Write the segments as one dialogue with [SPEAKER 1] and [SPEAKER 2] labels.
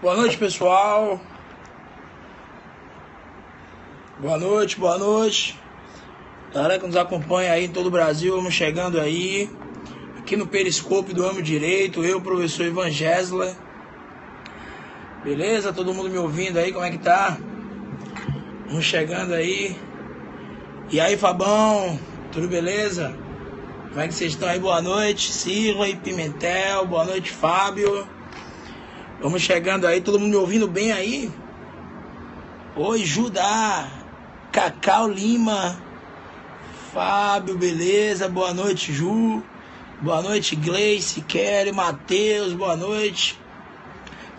[SPEAKER 1] Boa noite, pessoal. Boa noite, boa noite. Galera que nos acompanha aí em todo o Brasil, vamos chegando aí. Aqui no Periscope do Amo Direito, eu, professor Ivan Gesler. Beleza? Todo mundo me ouvindo aí, como é que tá? Vamos chegando aí. E aí, Fabão? Tudo beleza? Como é que vocês estão aí? Boa noite, Silva e Pimentel. Boa noite, Fábio. Vamos chegando aí, todo mundo me ouvindo bem aí? Oi, Judá, Cacau Lima, Fábio, beleza? Boa noite, Ju. Boa noite, Gleice, Kelly, Matheus, boa noite.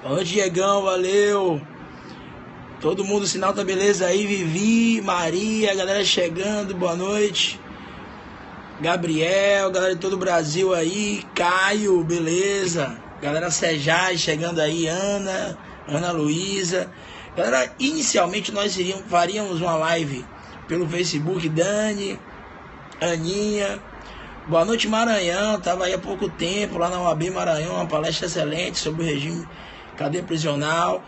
[SPEAKER 1] Boa noite, Diegão, valeu. Todo mundo, o sinal tá beleza aí? Vivi, Maria, galera chegando, boa noite. Gabriel, galera de todo o Brasil aí. Caio, beleza? Galera Sejai chegando aí, Ana Luísa. Galera, inicialmente nós faríamos uma live pelo Facebook, Dani, Aninha. Boa noite, Maranhão. Tava aí há pouco tempo lá na UAB Maranhão, uma palestra excelente sobre o regime cadeia prisional.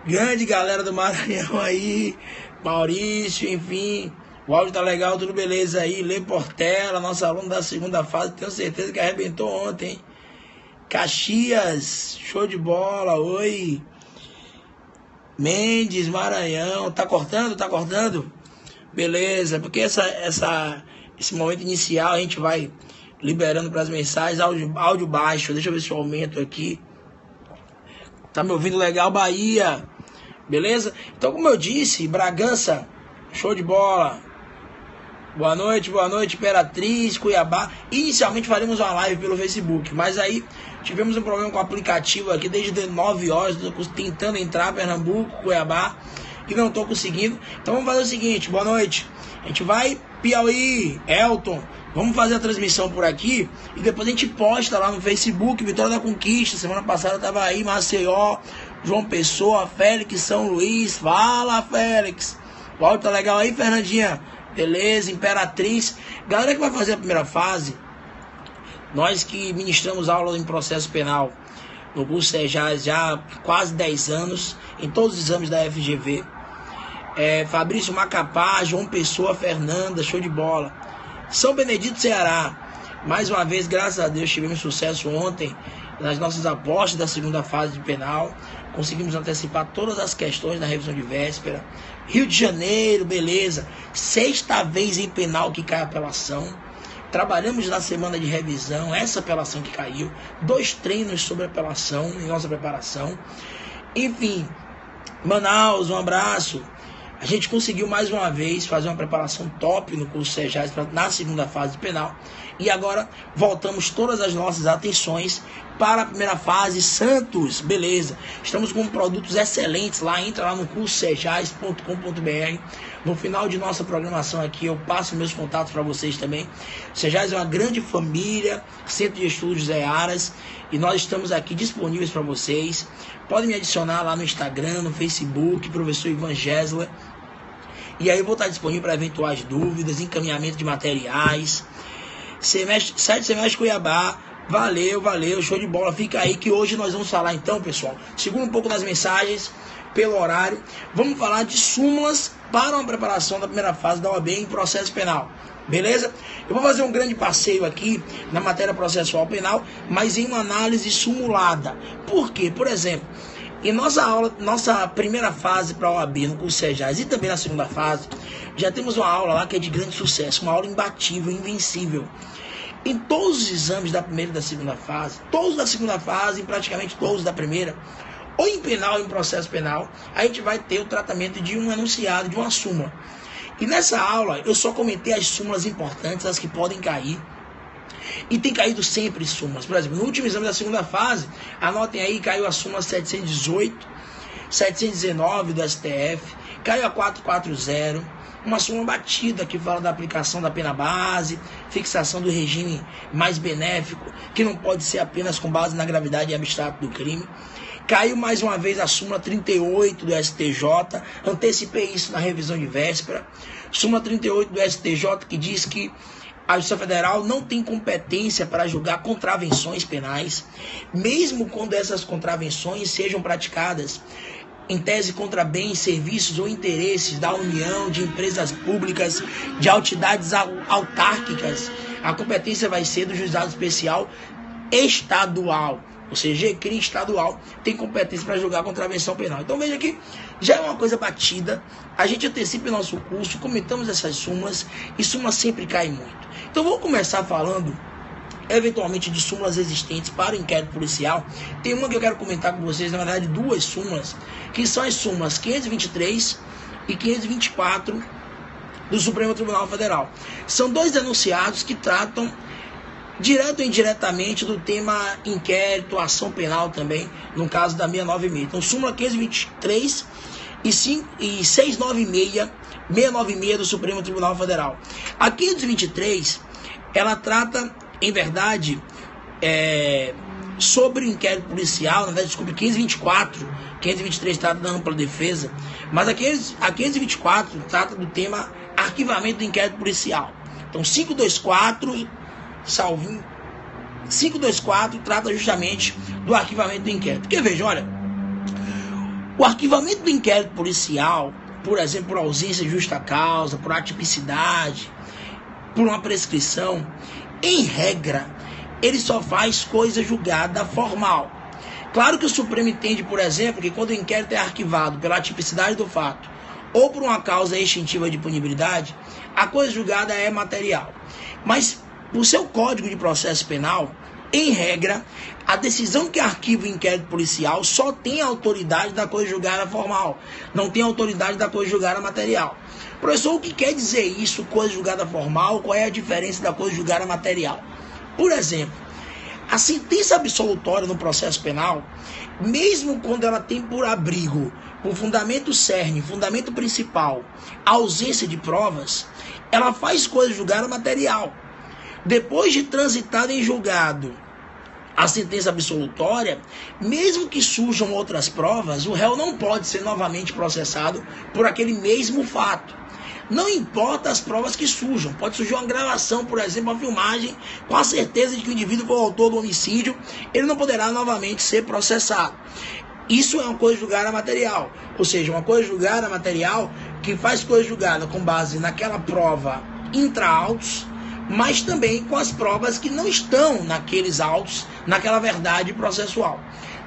[SPEAKER 1] Grande galera do Maranhão aí, Maurício, enfim. O áudio tá legal, tudo beleza aí. Lê Portela, nosso aluno da segunda fase, tenho certeza que arrebentou ontem, hein? Caxias, show de bola, oi. Mendes, Maranhão, tá cortando? Tá cortando? Beleza, porque esse momento inicial a gente vai liberando para as mensagens, áudio baixo, deixa eu ver se eu aumento aqui. Tá me ouvindo legal, Bahia? Beleza? Então, como eu disse, Bragança, show de bola. Boa noite, Imperatriz, Cuiabá. Inicialmente faremos uma live pelo Facebook, mas aí tivemos um problema com o aplicativo aqui desde 9 horas, tentando entrar Pernambuco, Cuiabá, e não estou conseguindo. Então vamos fazer o seguinte, boa noite. A gente vai, Piauí, Elton, vamos fazer a transmissão por aqui e depois a gente posta lá no Facebook, Vitória da Conquista. Semana passada estava aí, Maceió, João Pessoa, Félix, São Luís. Fala, Félix. O áudio tá legal aí, Fernandinha? Beleza, Imperatriz. Galera que vai fazer a primeira fase, nós que ministramos aula em processo penal no curso Sejais já há quase 10 anos, em todos os exames da FGV. Fabrício Macapá, João Pessoa, Fernanda, show de bola. São Benedito, Ceará. Mais uma vez, graças a Deus, tivemos sucesso ontem nas nossas apostas da segunda fase de penal. Conseguimos antecipar todas as questões da revisão de véspera. Rio de Janeiro, beleza. 6ª vez em penal que cai a apelação. Trabalhamos na semana de revisão, essa apelação que caiu. 2 treinos sobre apelação em nossa preparação. Enfim, Manaus, um abraço. A gente conseguiu mais uma vez fazer uma preparação top no curso Sejais na segunda fase de penal. E agora voltamos todas as nossas atenções para a primeira fase. Santos, beleza. Estamos com produtos excelentes lá. Entra lá no cursosejais.com.br. No final de nossa programação aqui eu passo meus contatos para vocês também. Sejais é uma grande família, Centro de Estudos José Aras, e nós estamos aqui disponíveis para vocês. Podem me adicionar lá no Instagram, no Facebook, professor Ivan Gesler. E aí eu vou estar disponível para eventuais dúvidas, encaminhamento de materiais. 7º semestre Cuiabá, valeu, show de bola. Fica aí que hoje nós vamos falar então, pessoal, segura um pouco das mensagens pelo horário. Vamos falar de súmulas para uma preparação da primeira fase da OAB em processo penal. Beleza? Eu vou fazer um grande passeio aqui na matéria processual penal, mas em uma análise simulada. Por quê? Por exemplo, em nossa primeira fase para a OAB no curso Sejais e também na segunda fase, já temos uma aula lá que é de grande sucesso, uma aula imbatível, invencível. Em todos os exames da primeira e da segunda fase, todos da segunda fase e praticamente todos da primeira, ou em penal ou em processo penal, a gente vai ter o tratamento de um enunciado, de uma súmula. E nessa aula eu só comentei as súmulas importantes, as que podem cair. E tem caído sempre súmulas. Por exemplo, no último exame da segunda fase, anotem aí, caiu a súmula 718, 719 do STF, caiu a 440, uma súmula batida que fala da aplicação da pena base, fixação do regime mais benéfico, que não pode ser apenas com base na gravidade e abstrato do crime. Caiu mais uma vez a súmula 38 do STJ, antecipei isso na revisão de véspera. Súmula 38 do STJ que diz que a Justiça Federal não tem competência para julgar contravenções penais, mesmo quando essas contravenções sejam praticadas em tese contra bens, serviços ou interesses da União, de empresas públicas, de entidades autárquicas. A competência vai ser do Juizado Especial Estadual, ou seja, GCRI estadual tem competência para julgar contravenção penal. Então veja que já é uma coisa batida, a gente antecipa o nosso curso, comentamos essas súmulas, e súmulas sempre caem muito. Então vou começar falando eventualmente de súmulas existentes para o inquérito policial. Tem uma que eu quero comentar com vocês, na verdade duas súmulas, que são as súmulas 523 e 524 do Supremo Tribunal Federal. São dois denunciados que tratam direto ou indiretamente do tema inquérito, ação penal também, no caso da 696. Então, súmula 523 e 696 do Supremo Tribunal Federal. A 523, ela trata, em verdade, sobre o inquérito policial, na verdade, desculpe, 523 trata da ampla defesa, mas a 524 trata do tema arquivamento do inquérito policial. Então, 524 trata justamente do arquivamento do inquérito. Porque veja, olha, o arquivamento do inquérito policial, por exemplo, por ausência de justa causa, por atipicidade, por uma prescrição, em regra, ele só faz coisa julgada formal. Claro que o Supremo entende, por exemplo, que quando o inquérito é arquivado pela atipicidade do fato ou por uma causa extintiva de punibilidade, a coisa julgada é material. Mas, por seu Código de Processo Penal, em regra, a decisão que arquiva o inquérito policial só tem autoridade da coisa julgada formal, não tem autoridade da coisa julgada material. Professor, o que quer dizer isso, coisa julgada formal? Qual é a diferença da coisa julgada material? Por exemplo, a sentença absolutória no processo penal, mesmo quando ela tem por abrigo, por fundamento cerne, fundamento principal, a ausência de provas, ela faz coisa julgada material. Depois de transitada em julgado a sentença absolutória, mesmo que surjam outras provas, o réu não pode ser novamente processado por aquele mesmo fato. Não importa as provas que surjam, pode surgir uma gravação, por exemplo, uma filmagem, com a certeza de que o indivíduo foi o autor do homicídio, ele não poderá novamente ser processado. Isso é uma coisa julgada material, ou seja, uma coisa julgada material que faz coisa julgada com base naquela prova intra-autos, mas também com as provas que não estão naqueles autos, naquela verdade processual.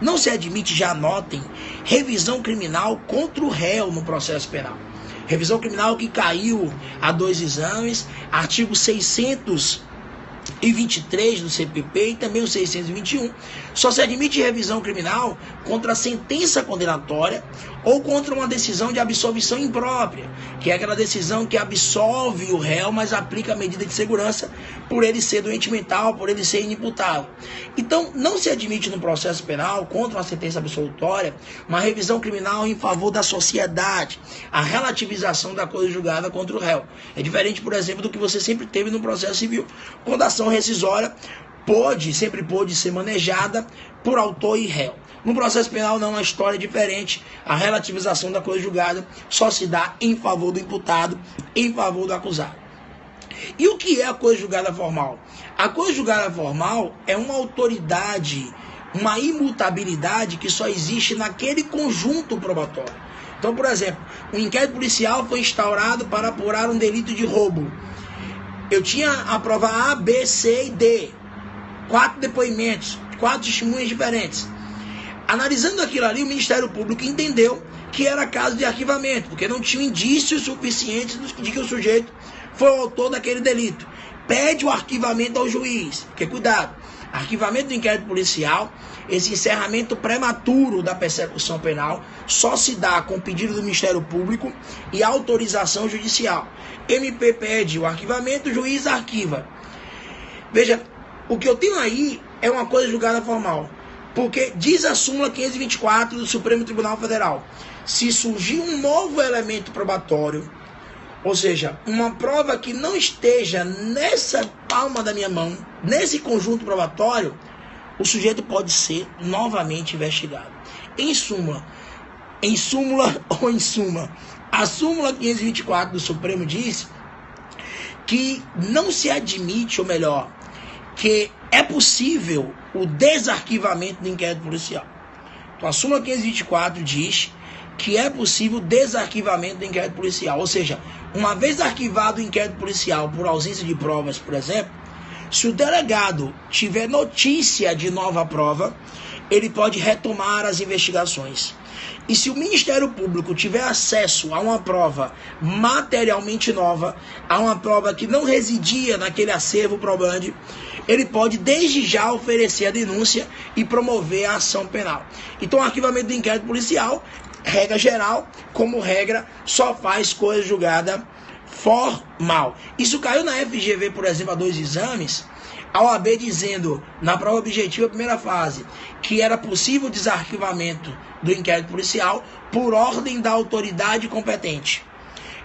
[SPEAKER 1] Não se admite, já anotem, revisão criminal contra o réu no processo penal. Revisão criminal que caiu a 2 exames, artigo 623 do CPP e também o 621, só se admite revisão criminal contra a sentença condenatória ou contra uma decisão de absolvição imprópria, que é aquela decisão que absolve o réu, mas aplica a medida de segurança por ele ser doente mental, por ele ser inimputável. Então, não se admite no processo penal, contra uma sentença absolutória, uma revisão criminal em favor da sociedade, a relativização da coisa julgada contra o réu. É diferente, por exemplo, do que você sempre teve no processo civil, quando a ação rescisória sempre pôde ser manejada por autor e réu. No processo penal não, a história é diferente. A relativização da coisa julgada só se dá em favor do imputado, em favor do acusado. E o que é a coisa julgada formal? A coisa julgada formal é uma autoridade, uma imutabilidade que só existe naquele conjunto probatório. Então, por exemplo, o inquérito policial foi instaurado para apurar um delito de roubo. Eu tinha a prova A, B, C e D. 4 depoimentos, 4 testemunhas diferentes. Analisando aquilo ali, o Ministério Público entendeu que era caso de arquivamento, porque não tinha indícios suficientes de que o sujeito foi o autor daquele delito. Pede o arquivamento ao juiz, porque cuidado, arquivamento do inquérito policial, esse encerramento prematuro da persecução penal, só se dá com pedido do Ministério Público e autorização judicial. MP pede o arquivamento, o juiz arquiva. Veja, o que eu tenho aí é uma coisa julgada formal. Porque diz a súmula 524 do Supremo Tribunal Federal, se surgir um novo elemento probatório, ou seja, uma prova que não esteja nessa palma da minha mão, nesse conjunto probatório, o sujeito pode ser novamente investigado. Em súmula ou em suma, a súmula 524 do Supremo diz que não se admite, ou melhor, que é possível o desarquivamento do inquérito policial. Então a súmula 524 diz que é possível o desarquivamento do inquérito policial, ou seja, uma vez arquivado o inquérito policial por ausência de provas, por exemplo, se o delegado tiver notícia de nova prova, ele pode retomar as investigações. E se o Ministério Público tiver acesso a uma prova materialmente nova, a uma prova que não residia naquele acervo probante, ele pode desde já oferecer a denúncia e promover a ação penal. Então o arquivamento do inquérito policial, regra geral, como regra, só faz coisa julgada formal. Isso caiu na FGV, por exemplo, a 2 exames, a OAB dizendo, na prova objetiva, primeira fase, que era possível o desarquivamento do inquérito policial por ordem da autoridade competente.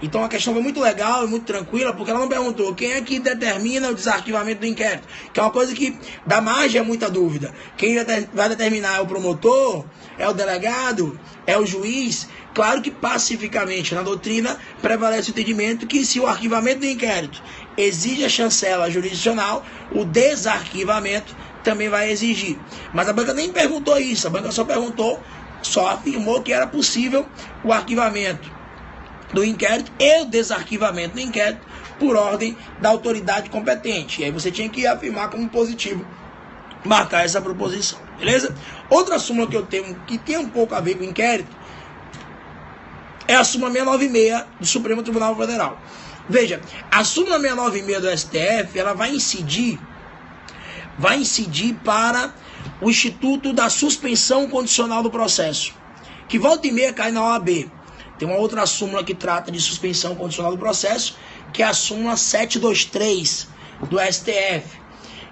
[SPEAKER 1] Então a questão foi muito legal e muito tranquila, porque ela não perguntou quem é que determina o desarquivamento do inquérito, que é uma coisa que dá margem a muita dúvida. Quem vai determinar é o promotor, é o delegado, é o juiz. Claro que pacificamente na doutrina prevalece o entendimento que se o arquivamento do inquérito exige a chancela jurisdicional, o desarquivamento também vai exigir. Mas a banca nem perguntou isso, a banca só afirmou que era possível o arquivamento do inquérito e o desarquivamento do inquérito por ordem da autoridade competente. E aí você tinha que afirmar como positivo, marcar essa proposição, beleza? Outra súmula que eu tenho, que tem um pouco a ver com o inquérito, é a súmula 696 do Supremo Tribunal Federal. Veja, a súmula 696 do STF, ela vai incidir para o Instituto da Suspensão Condicional do Processo, que volta e meia cai na OAB. Tem uma outra súmula que trata de suspensão condicional do processo, que é a súmula 723 do STF.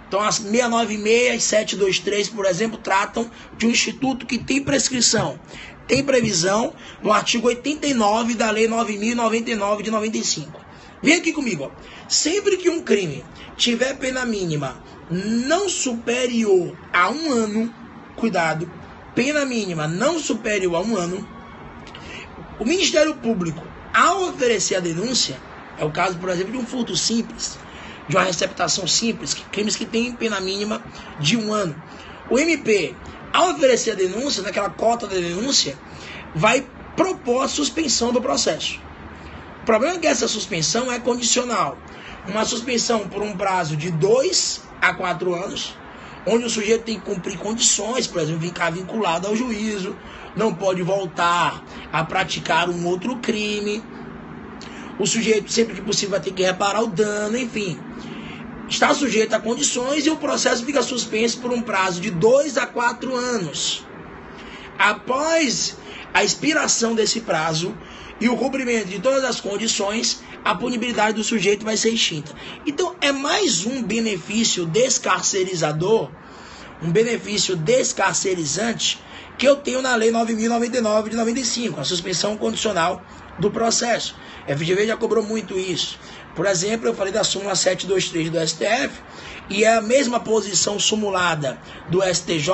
[SPEAKER 1] Então as 696 e 723, por exemplo, tratam de um instituto que tem prescrição. Tem previsão no artigo 89 da Lei 9.099 de 95. Vem aqui comigo, ó. Sempre que um crime tiver pena mínima não superior a 1 ano, cuidado, pena mínima não superior a 1 ano, o Ministério Público, ao oferecer a denúncia, é o caso, por exemplo, de um furto simples, de uma receptação simples, crimes que têm pena mínima de 1 ano. O MP, ao oferecer a denúncia, naquela cota da denúncia, vai propor a suspensão do processo. O problema é que essa suspensão é condicional. Uma suspensão por um prazo de 2 a 4 anos, onde o sujeito tem que cumprir condições, por exemplo, ficar vinculado ao juízo, não pode voltar a praticar um outro crime, o sujeito, sempre que possível, vai ter que reparar o dano, enfim. Está sujeito a condições e o processo fica suspenso por um prazo de 2 a 4 anos. Após a expiração desse prazo e o cumprimento de todas as condições, a punibilidade do sujeito vai ser extinta. Então, é mais um benefício descarcerizador, um benefício descarcerizante que eu tenho na Lei 9.099 de 95, a suspensão condicional do processo. A FGV já cobrou muito isso. Por exemplo, eu falei da súmula 723 do STF, e é a mesma posição sumulada do STJ,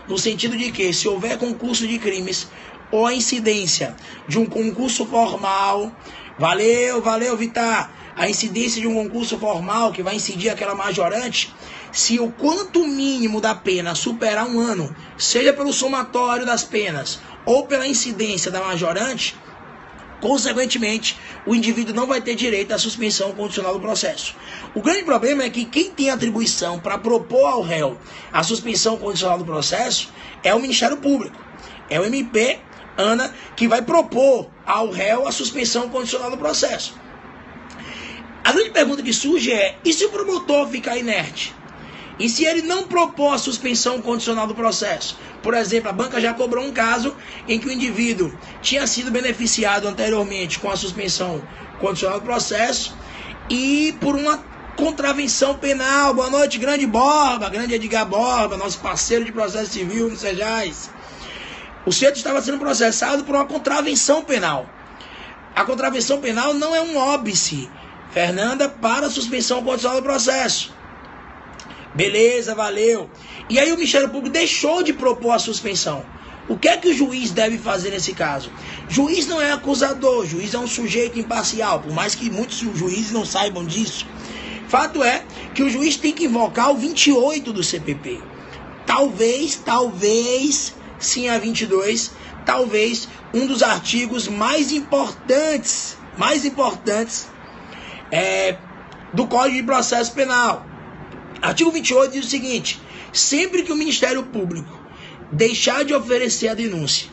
[SPEAKER 1] no sentido de que, se houver concurso de crimes ou a incidência de um concurso formal, valeu, Vitar, a incidência de um concurso formal que vai incidir aquela majorante, se o quanto mínimo da pena superar 1 ano, seja pelo somatório das penas ou pela incidência da majorante, consequentemente, o indivíduo não vai ter direito à suspensão condicional do processo. O grande problema é que quem tem atribuição para propor ao réu a suspensão condicional do processo é o Ministério Público. É o MP, Ana, que vai propor ao réu a suspensão condicional do processo. A grande pergunta que surge é, e se o promotor ficar inerte? E se ele não propor a suspensão condicional do processo? Por exemplo, a banca já cobrou um caso em que o indivíduo tinha sido beneficiado anteriormente com a suspensão condicional do processo e por uma contravenção penal. Boa noite, grande Borba, grande Edgar Borba, nosso parceiro de processo civil no Sejais. O sujeito estava sendo processado por uma contravenção penal. A contravenção penal não é um óbice, Fernanda, para a suspensão condicional do processo. Beleza, valeu. E aí o Ministério Público deixou de propor a suspensão. O que é que o juiz deve fazer nesse caso? Juiz não é acusador, juiz é um sujeito imparcial, por mais que muitos juízes não saibam disso. Fato é que o juiz tem que invocar o 28 do CPP. Talvez, sim, a 22, talvez um dos artigos mais importantes do Código de Processo Penal. Artigo 28 diz o seguinte: sempre que o Ministério Público deixar de oferecer a denúncia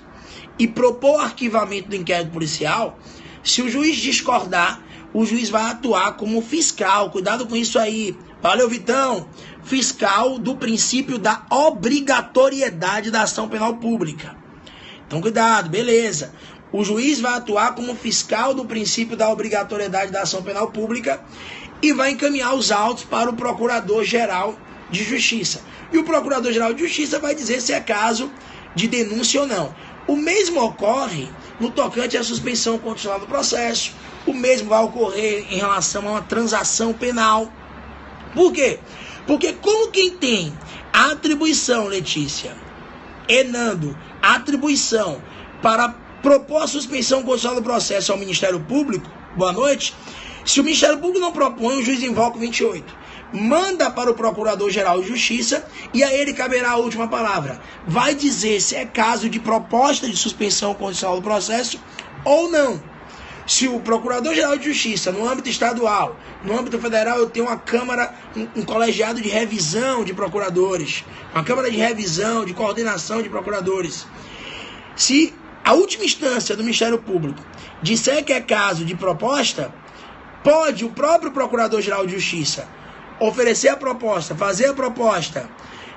[SPEAKER 1] e propor o arquivamento do inquérito policial, se o juiz discordar, o juiz vai atuar como fiscal. Cuidado com isso aí. Valeu, Vitão. Fiscal do princípio da obrigatoriedade da ação penal pública. Então, cuidado, beleza. O juiz vai atuar como fiscal do princípio da obrigatoriedade da ação penal pública e vai encaminhar os autos para o Procurador-Geral de Justiça. E o Procurador-Geral de Justiça vai dizer se é caso de denúncia ou não. O mesmo ocorre no tocante à suspensão condicional do processo. O mesmo vai ocorrer em relação a uma transação penal. Por quê? Porque como quem tem a atribuição, Letícia, Nando, a atribuição para propor a suspensão condicional do processo ao Ministério Público, boa noite, se o Ministério Público não propõe, o juiz invoca o 28. Manda para o Procurador-Geral de Justiça e a ele caberá a última palavra. Vai dizer se é caso de proposta de suspensão condicional do processo ou não. Se o Procurador-Geral de Justiça, no âmbito estadual, no âmbito federal, eu tenho uma Câmara, um colegiado de revisão de procuradores, uma Câmara de revisão, de coordenação de procuradores. Se a última instância do Ministério Público disser que é caso de proposta, pode o próprio Procurador-Geral de Justiça oferecer a proposta, fazer a proposta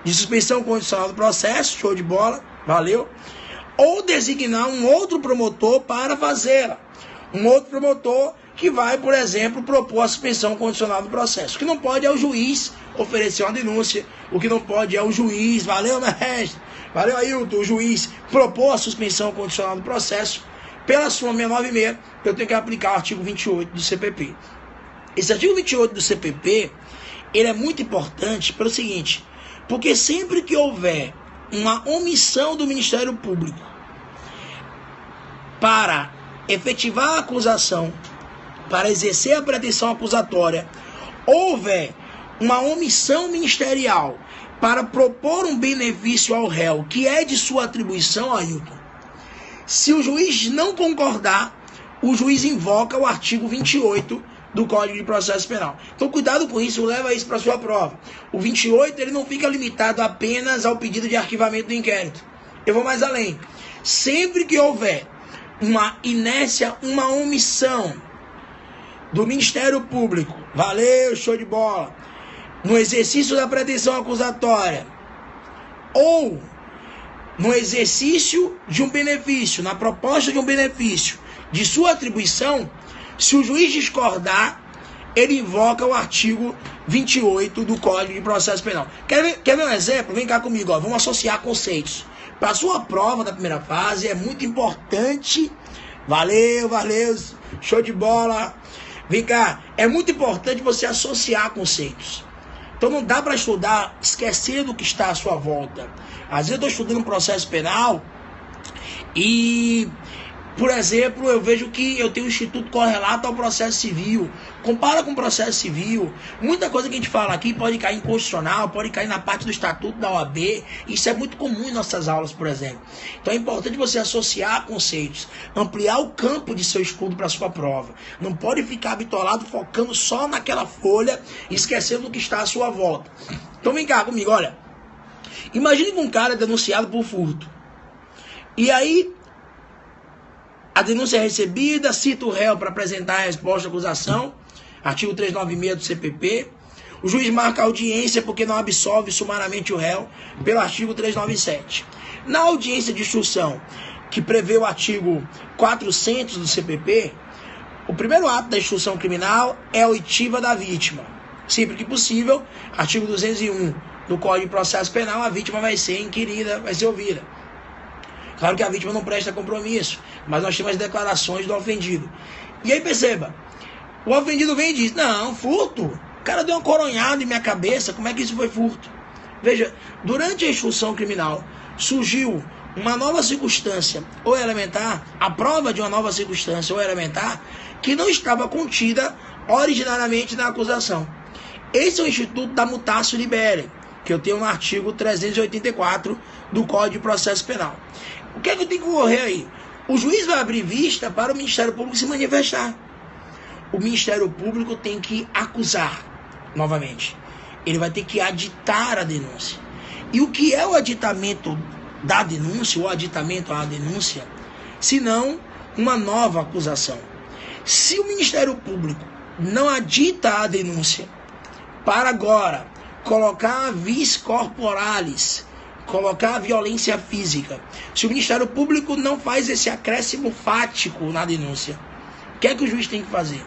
[SPEAKER 1] de suspensão condicional do processo, show de bola, valeu, ou designar um outro promotor para fazê-la. Um outro promotor que vai, por exemplo, propor a suspensão condicional do processo. O que não pode é o juiz oferecer uma denúncia, o que não pode é o juiz, valeu, mestre, valeu, Ailton, o juiz propor a suspensão condicional do processo. Pela súmula 696, eu tenho que aplicar o artigo 28 do CPP. Esse artigo 28 do CPP, ele é muito importante pelo seguinte, porque sempre que houver uma omissão do Ministério Público para efetivar a acusação, para exercer a pretensão acusatória, houver uma omissão ministerial para propor um benefício ao réu que é de sua atribuição, Ailton, se o juiz não concordar, o juiz invoca o artigo 28 do Código de Processo Penal. Então, cuidado com isso, leva isso para sua prova. O 28, ele não fica limitado apenas ao pedido de arquivamento do inquérito. Eu vou mais além. Sempre que houver uma inércia, uma omissão do Ministério Público, valeu, show de bola, no exercício da pretensão acusatória, ou no exercício de um benefício, na proposta de um benefício de sua atribuição, se o juiz discordar, ele invoca o artigo 28 do Código de Processo Penal. Quer ver um exemplo? Vem cá comigo, ó. Vamos associar conceitos. Para a sua prova da primeira fase é muito importante. Valeu, show de bola. Vem cá, é muito importante você associar conceitos. Então não dá para estudar esquecendo o que está à sua volta. Às vezes eu estou estudando um processo penal e, por exemplo, eu vejo que eu tenho um instituto correlato ao processo civil. Compara com o processo civil. Muita coisa que a gente fala aqui pode cair em constitucional, pode cair na parte do estatuto da OAB. Isso é muito comum em nossas aulas, por exemplo. Então é importante você associar conceitos, ampliar o campo de seu estudo para a sua prova. Não pode ficar bitolado focando só naquela folha e esquecendo do que está à sua volta. Então vem cá comigo, olha. Imagine que um cara é denunciado por furto. E aí a denúncia é recebida, cita o réu para apresentar a resposta à acusação, artigo 396 do CPP. O juiz marca a audiência porque não absolve sumariamente o réu, pelo artigo 397. Na audiência de instrução, que prevê o artigo 400 do CPP, o primeiro ato da instrução criminal é a oitiva da vítima. Sempre que possível, artigo 201 do Código de Processo Penal, a vítima vai ser inquirida, vai ser ouvida. Claro que a vítima não presta compromisso, mas nós temos as declarações do ofendido. E aí perceba, o ofendido vem e diz, não, furto, o cara deu uma coronhada em minha cabeça, como é que isso foi furto? Veja, durante a instrução criminal, surgiu uma nova circunstância ou elementar, a prova de uma nova circunstância ou elementar que não estava contida originariamente na acusação. Esse é o instituto da mutatio libere, que eu tenho no artigo 384 do Código de Processo Penal. O que é que tem que ocorrer aí? O juiz vai abrir vista para o Ministério Público se manifestar. O Ministério Público tem que acusar novamente. Ele vai ter que aditar a denúncia. E o que é o aditamento da denúncia, o aditamento à denúncia, se não uma nova acusação? Se o Ministério Público não adita a denúncia para agora colocar a vis corporalis, colocar a violência física, se o Ministério Público não faz esse acréscimo fático na denúncia, o que é que o juiz tem que fazer?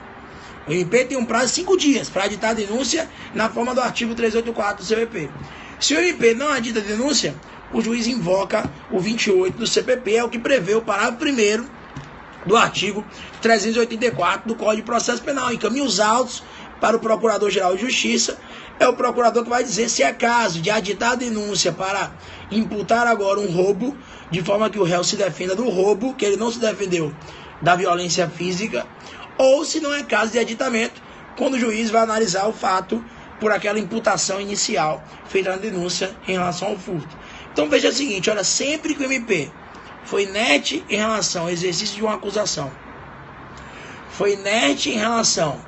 [SPEAKER 1] O MP tem um prazo de 5 dias para aditar a denúncia na forma do artigo 384 do CPP. Se o MP não adita a denúncia, o juiz invoca o 28 do CPP, é o que prevê o parágrafo 1º do artigo 384 do Código de Processo Penal. Encaminha os autos para o Procurador-Geral de Justiça. É o procurador que vai dizer se é caso de aditar a denúncia para imputar agora um roubo, de forma que o réu se defenda do roubo, que ele não se defendeu da violência física, ou se não é caso de aditamento, quando o juiz vai analisar o fato por aquela imputação inicial feita na denúncia em relação ao furto. Então veja o seguinte, olha, sempre que o MP foi inerte em relação ao exercício de uma acusação, foi inerte em relação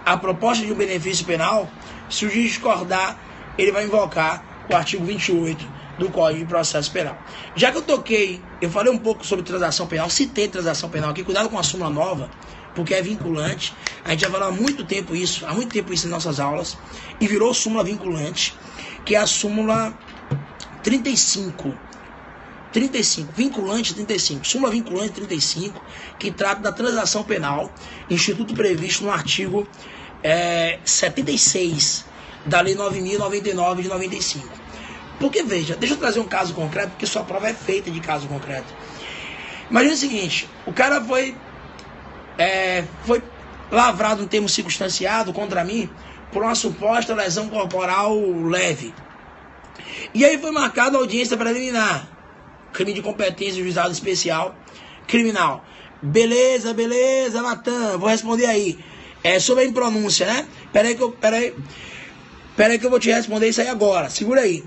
[SPEAKER 1] à proposta de um benefício penal, se o juiz discordar, ele vai invocar o artigo 28 do Código de Processo Penal. Já que eu falei um pouco sobre transação penal, citei transação penal aqui, cuidado com a súmula nova, porque é vinculante. A gente já falou há muito tempo isso em nossas aulas, e virou súmula vinculante, que é a súmula 35, vinculante 35, súmula vinculante 35, que trata da transação penal, instituto previsto no artigo 76 da Lei 9.099 de 95. Porque veja, deixa eu trazer um caso concreto, porque sua prova é feita de caso concreto. Imagina o seguinte, o cara foi lavrado um termo circunstanciado contra mim por uma suposta lesão corporal leve. E aí foi marcada a audiência preliminar, crime de competência do juizado especial criminal. Beleza, Natan, vou responder aí. Sobre a impronúncia, né? Peraí que eu vou te responder isso aí agora. Segura aí.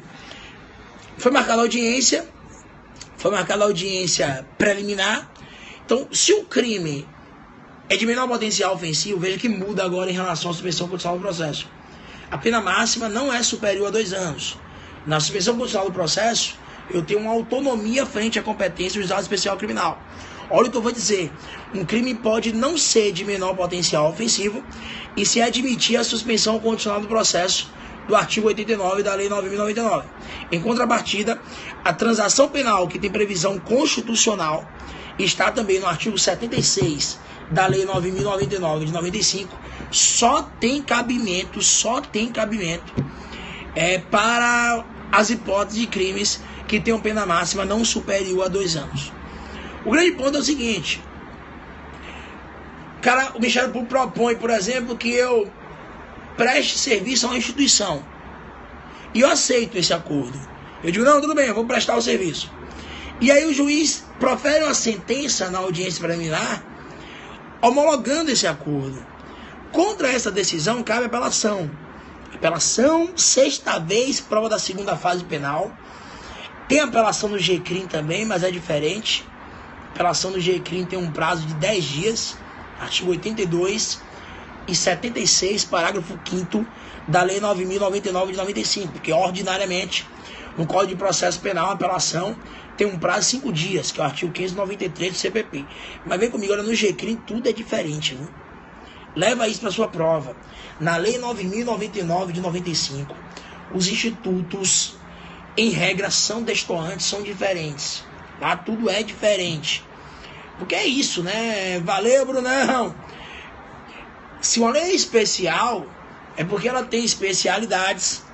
[SPEAKER 1] Foi marcada a audiência preliminar. Então, se o crime é de menor potencial ofensivo, veja que muda agora em relação à suspensão condicional do processo. A pena máxima não é superior a 2 anos. Na suspensão condicional do processo, eu tenho uma autonomia frente à competência do juizado especial criminal. Olha o que eu vou dizer. Um crime pode não ser de menor potencial ofensivo e se admitir a suspensão condicional do processo do artigo 89 da Lei 9.099. Em contrapartida, a transação penal que tem previsão constitucional está também no artigo 76 da Lei 9.099 de 95, só tem cabimento para as hipóteses de crimes que tenham pena máxima não superior a 2 anos. O grande ponto é o seguinte, o Ministério Público propõe, por exemplo, que eu preste serviço a uma instituição. E eu aceito esse acordo. Eu digo, não, tudo bem, eu vou prestar o serviço. E aí o juiz profere uma sentença na audiência preliminar, homologando esse acordo. Contra essa decisão cabe apelação. Apelação, 6ª vez, prova da 2ª fase penal. Tem apelação no GCRIM também, mas é diferente. Apelação no GCRIM tem um prazo de 10 dias, artigo 82 e 76, parágrafo 5º da Lei 9.099 de 95, porque ordinariamente, no Código de Processo Penal, a apelação tem um prazo de 5 dias, que é o artigo 593 do CPP. Mas vem comigo, olha, no GCRIM tudo é diferente, viu? Leva isso para sua prova. Na Lei 9.099 de 95, os institutos, em regra, são destoantes, são diferentes. Lá tudo é diferente. Porque é isso, né? Valeu, Brunão! Se uma lei é especial, é porque ela tem especialidades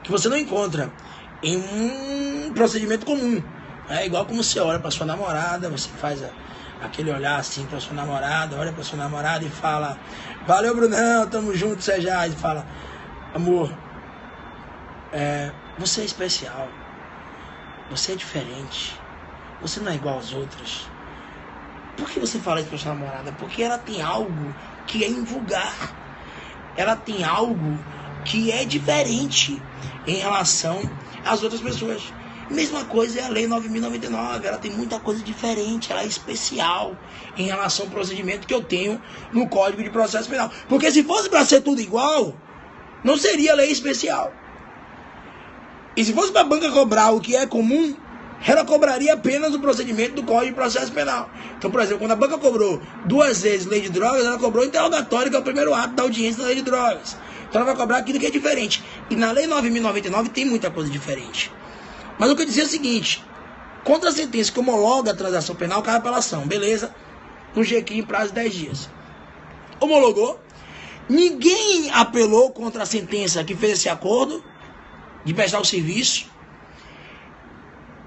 [SPEAKER 1] que você não encontra em um procedimento comum. É igual como você olha para sua namorada, você faz aquele olhar assim para sua namorada, olha para sua namorada e fala: valeu, Brunão, tamo junto, seja. E fala: amor, você é especial. você é diferente. Você não é igual aos outros. Por que você fala isso pra sua namorada? Porque ela tem algo que é invulgar. Ela tem algo que é diferente em relação às outras pessoas. Mesma coisa é a Lei 9.099. Ela tem muita coisa diferente. Ela é especial em relação ao procedimento que eu tenho no Código de Processo Penal. Porque se fosse para ser tudo igual, não seria lei especial. E se fosse para a banca cobrar o que é comum, ela cobraria apenas o procedimento do Código de Processo Penal. Então, por exemplo, quando a banca cobrou 2 vezes lei de drogas, ela cobrou interrogatório, que é o primeiro ato da audiência da lei de drogas. Então ela vai cobrar aquilo que é diferente. E na Lei 9.099 tem muita coisa diferente. Mas o que eu dizia é o seguinte: contra a sentença que homologa a transação penal, cai a apelação, beleza? No GQ em prazo de 10 dias. Homologou. Ninguém apelou contra a sentença que fez esse acordo de prestar o serviço.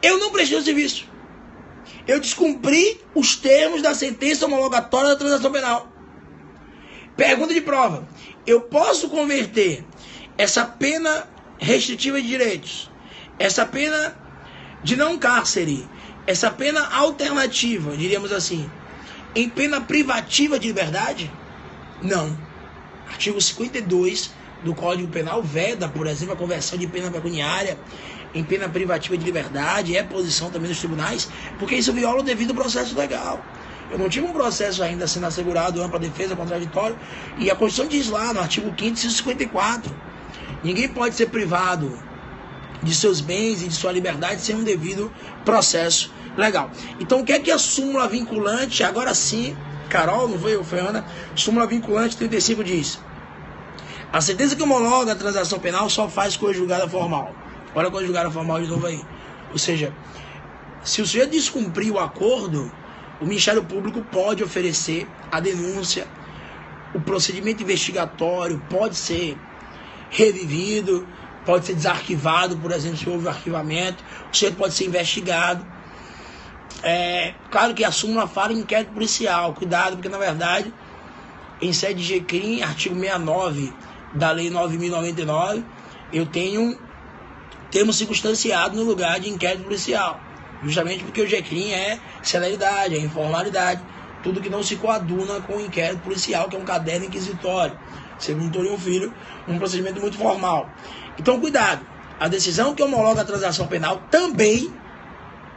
[SPEAKER 1] Eu não prestei o serviço. Eu descumpri os termos da sentença homologatória da transação penal. Pergunta de prova: eu posso converter essa pena restritiva de direitos, essa pena de não cárcere, essa pena alternativa, diríamos assim, em pena privativa de liberdade? Não. Artigo 52 do Código Penal veda, por exemplo, a conversão de pena pecuniária em pena privativa de liberdade. É posição também dos tribunais, porque isso viola o devido processo legal. Eu não tive um processo ainda sendo assegurado, ampla defesa, contraditório, e a Constituição diz lá no artigo 5º, inciso 54, ninguém pode ser privado de seus bens e de sua liberdade sem um devido processo legal. Então, o que é que a súmula vinculante, agora sim, Carol, não foi eu, foi Ana, súmula vinculante 35 diz: a sentença que homologa a transação penal só faz coisa julgada formal. Olha a coisa julgada formal de novo aí. Ou seja, se o sujeito descumprir o acordo, o Ministério Público pode oferecer a denúncia, o procedimento investigatório pode ser revivido, pode ser desarquivado, por exemplo, se houve arquivamento, o sujeito pode ser investigado. Claro que a súmula fala em inquérito policial, cuidado, porque na verdade, em sede de GCRIM, artigo 69 da Lei 9.099, eu tenho um termo circunstanciado no lugar de inquérito policial. Justamente porque o GCRIM é celeridade, é informalidade, tudo que não se coaduna com o inquérito policial, que é um caderno inquisitório, segundo Torinho Filho, um procedimento muito formal. Então, cuidado, a decisão que homologa a transação penal também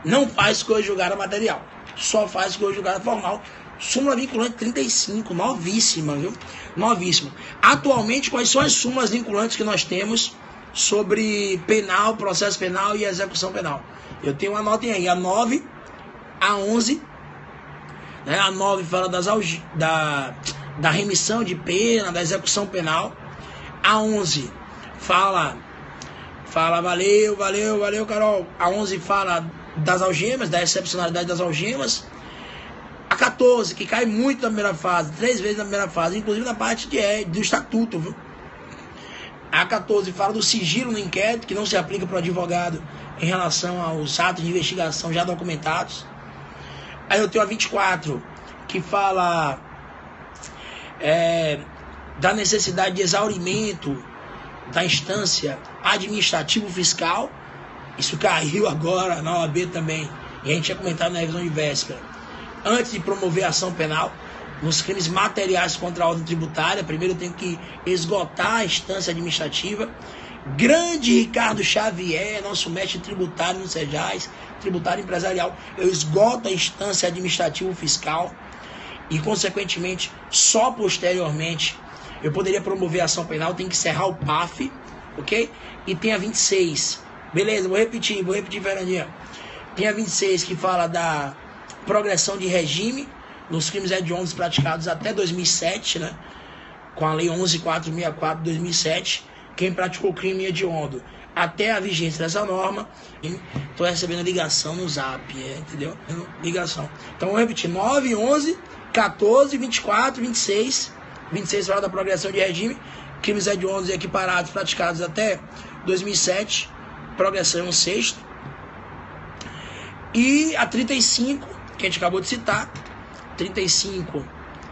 [SPEAKER 1] não faz coisa julgada material, só faz coisa julgada formal. Súmula vinculante 35, novíssima, viu? Novíssima. Atualmente, quais são as súmulas vinculantes que nós temos sobre penal, processo penal e execução penal? Eu tenho uma nota aí, a 9, a 11, né? A 9 fala da remissão de pena, da execução penal. A 11 fala, valeu, Carol. A 11 fala das algemas, da excepcionalidade das algemas. A 14, que cai muito na primeira fase, 3 vezes na primeira fase, inclusive na parte do estatuto, viu? A 14 fala do sigilo no inquérito, que não se aplica para o advogado em relação aos atos de investigação já documentados. Aí eu tenho a 24, que fala da necessidade de exaurimento da instância administrativo-fiscal. Isso caiu agora na OAB também, e a gente tinha comentado na revisão de véspera. Antes de promover a ação penal, nos crimes materiais contra a ordem tributária, primeiro eu tenho que esgotar a instância administrativa. Grande Ricardo Xavier, nosso mestre tributário no SEJAS, tributário empresarial, eu esgoto a instância administrativo-fiscal e, consequentemente, só posteriormente eu poderia promover a ação penal. Tem que encerrar o PAF, ok? E tem a 26, beleza, vou repetir, Fernandinha. Tem a 26 que fala da progressão de regime nos crimes hediondos praticados até 2007, né? Com a Lei 11.464 de 2007, quem praticou crime hediondo até a vigência dessa norma. Estou recebendo ligação no Zap, entendeu? Ligação. Então, vou repetir: 9, 11, 14, 24, 26. 26 fala da progressão de regime, crimes hediondos e equiparados praticados até 2007, progressão 6. E a 35, que a gente acabou de citar, 35,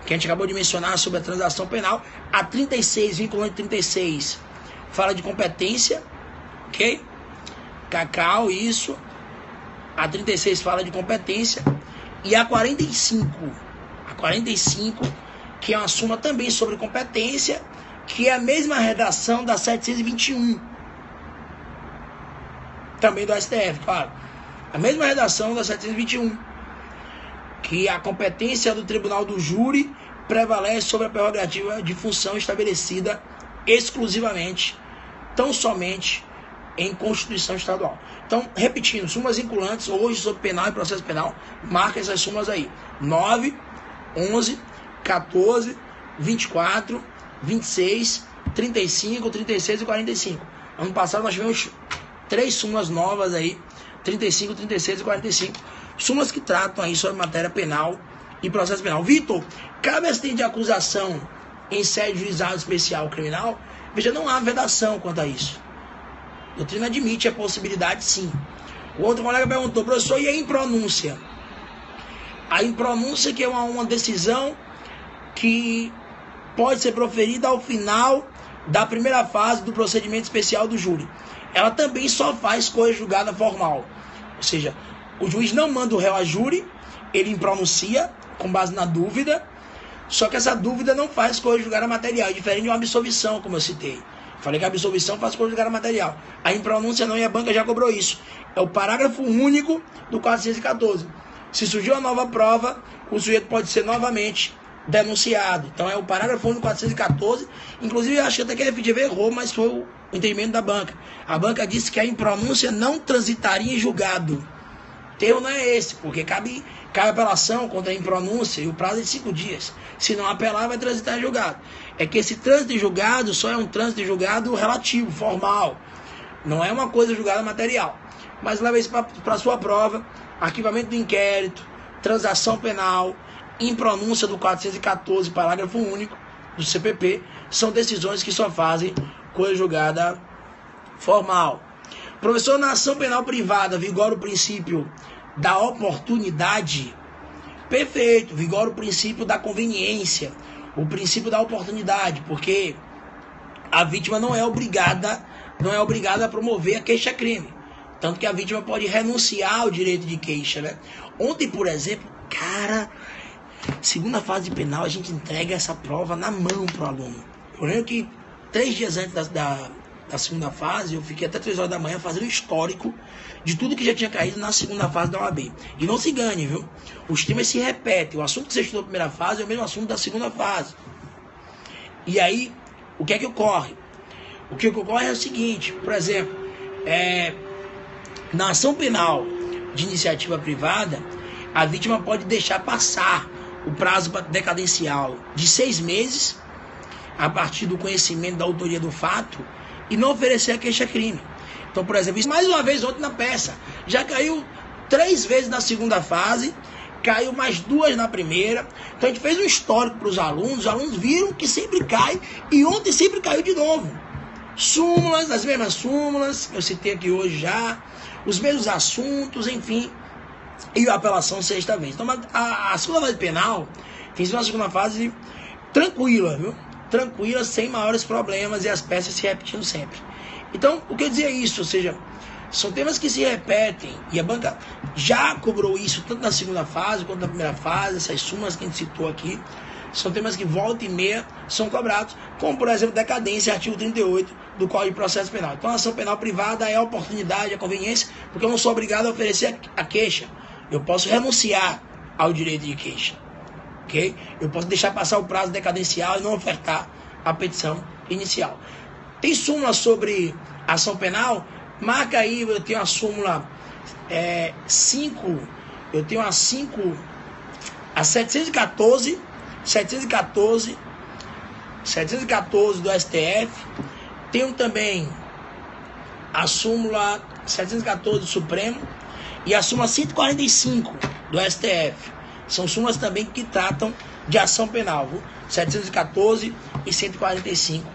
[SPEAKER 1] que a gente acabou de mencionar sobre a transação penal. A 36, vinculante 36, fala de competência, ok? Cacau, isso. A 36 fala de competência. E a 45, que é uma súmula também sobre competência, que é a mesma redação da 721. Também do STF, claro. A mesma redação da 721. Que a competência do tribunal do júri prevalece sobre a prerrogativa de função estabelecida exclusivamente, tão somente em Constituição Estadual. Então, repetindo, súmulas vinculantes hoje sobre penal e processo penal, marca essas súmulas aí: 9, 11, 14, 24, 26, 35, 36 e 45. Ano passado nós tivemos 3 súmulas novas aí, 35, 36 e 45. Súmulas que tratam aí sobre matéria penal e processo penal. Vitor, cabe assistente de acusação em sede de juizado especial criminal? Veja, não há vedação quanto a isso. A doutrina admite a possibilidade, sim. O outro colega perguntou: professor, e a impronúncia? A impronúncia, que é uma decisão que pode ser proferida ao final da primeira fase do procedimento especial do júri. Ela também só faz coisa julgada formal. Ou seja, o juiz não manda o réu a júri, ele impronuncia com base na dúvida, só que essa dúvida não faz coisa julgada material, diferente de uma absolvição, como eu citei. Falei que a absolvição faz coisa julgada material. A impronúncia não, e a banca já cobrou isso. É o parágrafo único do 414. Se surgiu uma nova prova, o sujeito pode ser novamente denunciado. Então é o parágrafo único do 414. Inclusive, eu acho que até que a FGV errou, mas foi o entendimento da banca. A banca disse que a impronúncia não transitaria em julgado. O termo não é esse, porque cabe apelação contra a impronúncia e o prazo é de 5 dias. Se não apelar, vai transitar em julgado. É que esse trânsito de julgado só é um trânsito de julgado relativo, formal. Não é uma coisa julgada material. Mas leva isso para a sua prova: arquivamento do inquérito, transação penal, impronúncia do 414, parágrafo único do CPP, são decisões que só fazem coisa julgada formal. Professor, na ação penal privada vigora o princípio da oportunidade? Perfeito, vigora o princípio da conveniência, o princípio da oportunidade, porque a vítima não é obrigada a promover a queixa-crime. Tanto que a vítima pode renunciar ao direito de queixa, né? Ontem, por exemplo, segunda fase de penal, a gente entrega essa prova na mão pro aluno. Eu lembro que 3 dias antes da segunda fase, eu fiquei até 3 horas da manhã fazendo histórico de tudo que já tinha caído na segunda fase da OAB. E não se engane, viu? Os temas se repetem. O assunto que você estudou na primeira fase é o mesmo assunto da segunda fase. E aí, o que é que ocorre? O que ocorre é o seguinte: por exemplo, na ação penal de iniciativa privada, a vítima pode deixar passar o prazo decadencial de 6 meses, a partir do conhecimento da autoria do fato, e não oferecer a queixa-crime. Então, por exemplo, isso mais uma vez ontem na peça. Já caiu 3 vezes na segunda fase, caiu mais 2 na primeira. Então a gente fez um histórico para os alunos viram que sempre cai, e ontem sempre caiu de novo. Súmulas, as mesmas súmulas, que eu citei aqui hoje já, os mesmos assuntos, enfim, e a apelação 6ª vez. Então a segunda fase penal tem sido uma segunda fase tranquila, viu? Tranquila, sem maiores problemas, e as peças se repetindo sempre. Então, o que eu dizia é isso, ou seja, são temas que se repetem, e a banca já cobrou isso tanto na segunda fase quanto na primeira fase. Essas súmulas que a gente citou aqui são temas que volta e meia são cobrados, como por exemplo decadência, artigo 38 do Código de Processo Penal. Então a ação penal privada é a oportunidade, a conveniência, porque eu não sou obrigado a oferecer a queixa. Eu posso renunciar ao direito de queixa. Okay? Eu posso deixar passar o prazo decadencial e não ofertar a petição inicial. Tem súmula sobre ação penal? Marca aí, eu tenho a súmula 5, eu tenho a 5, a 714 do STF. Tenho também a súmula 714 do Supremo e a súmula 145 do STF. São súmulas também que tratam de ação penal, viu? 714 e 145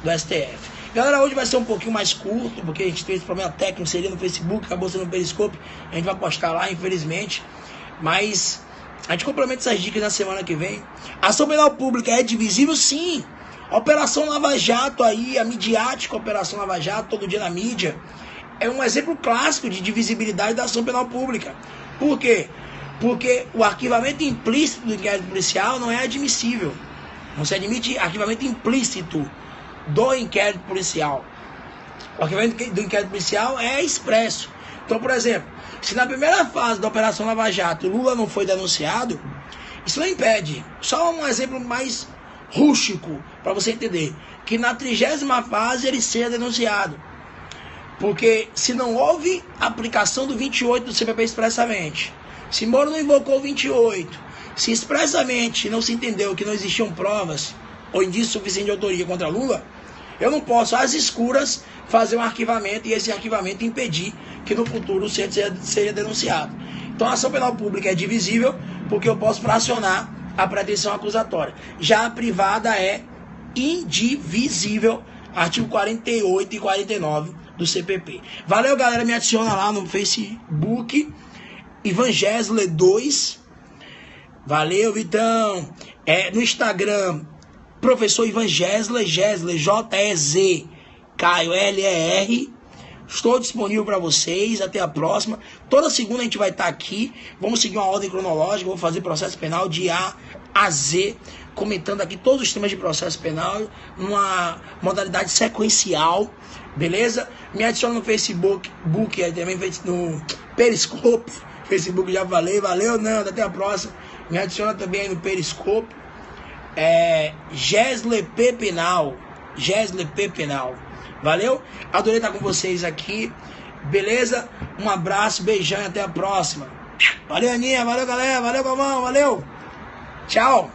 [SPEAKER 1] do STF. Galera, hoje vai ser um pouquinho mais curto, porque a gente teve esse problema técnico, seria no Facebook, acabou sendo no Periscope, a gente vai postar lá, infelizmente. Mas a gente complementa essas dicas na semana que vem. A ação penal pública é divisível? Sim. A Operação Lava Jato aí, a midiática Operação Lava Jato, todo dia na mídia, é um exemplo clássico de divisibilidade da ação penal pública. Por quê? Porque o arquivamento implícito do inquérito policial não é admissível. Não se admite arquivamento implícito do inquérito policial. O arquivamento do inquérito policial é expresso. Então, por exemplo, se na primeira fase da Operação Lava Jato Lula não foi denunciado, isso não impede. Só um exemplo mais rústico para você entender, que na 30ª fase ele seja denunciado. Porque se não houve aplicação do 28 do CPP expressamente, se Moro não invocou o 28, se expressamente não se entendeu que não existiam provas ou indício suficiente de autoria contra Lula, eu não posso, às escuras, fazer um arquivamento e esse arquivamento impedir que no futuro seja denunciado. Então a ação penal pública é divisível porque eu posso fracionar a pretensão acusatória. Já a privada é indivisível, artigo 48 e 49 do CPP. Valeu, galera, me adiciona lá no Facebook, Ivangesle 2. Valeu, Vitão. No Instagram, professor Ivangesle, J-E-Z, Caio, L-E-R. Estou disponível para vocês, até a próxima. Toda segunda a gente vai estar aqui. Vamos seguir uma ordem cronológica. Vou fazer processo penal de A a Z, comentando aqui todos os temas de processo penal, numa modalidade sequencial, beleza? Me adiciona no Facebook, também no Periscope. Facebook já falei, valeu, Nando, até a próxima. Me adiciona também aí no Periscope. Gesle P Penal. Valeu? Adorei estar com vocês aqui. Beleza? Um abraço, beijão e até a próxima. Valeu, Aninha. Valeu, galera. Valeu, Gamão. Valeu. Tchau.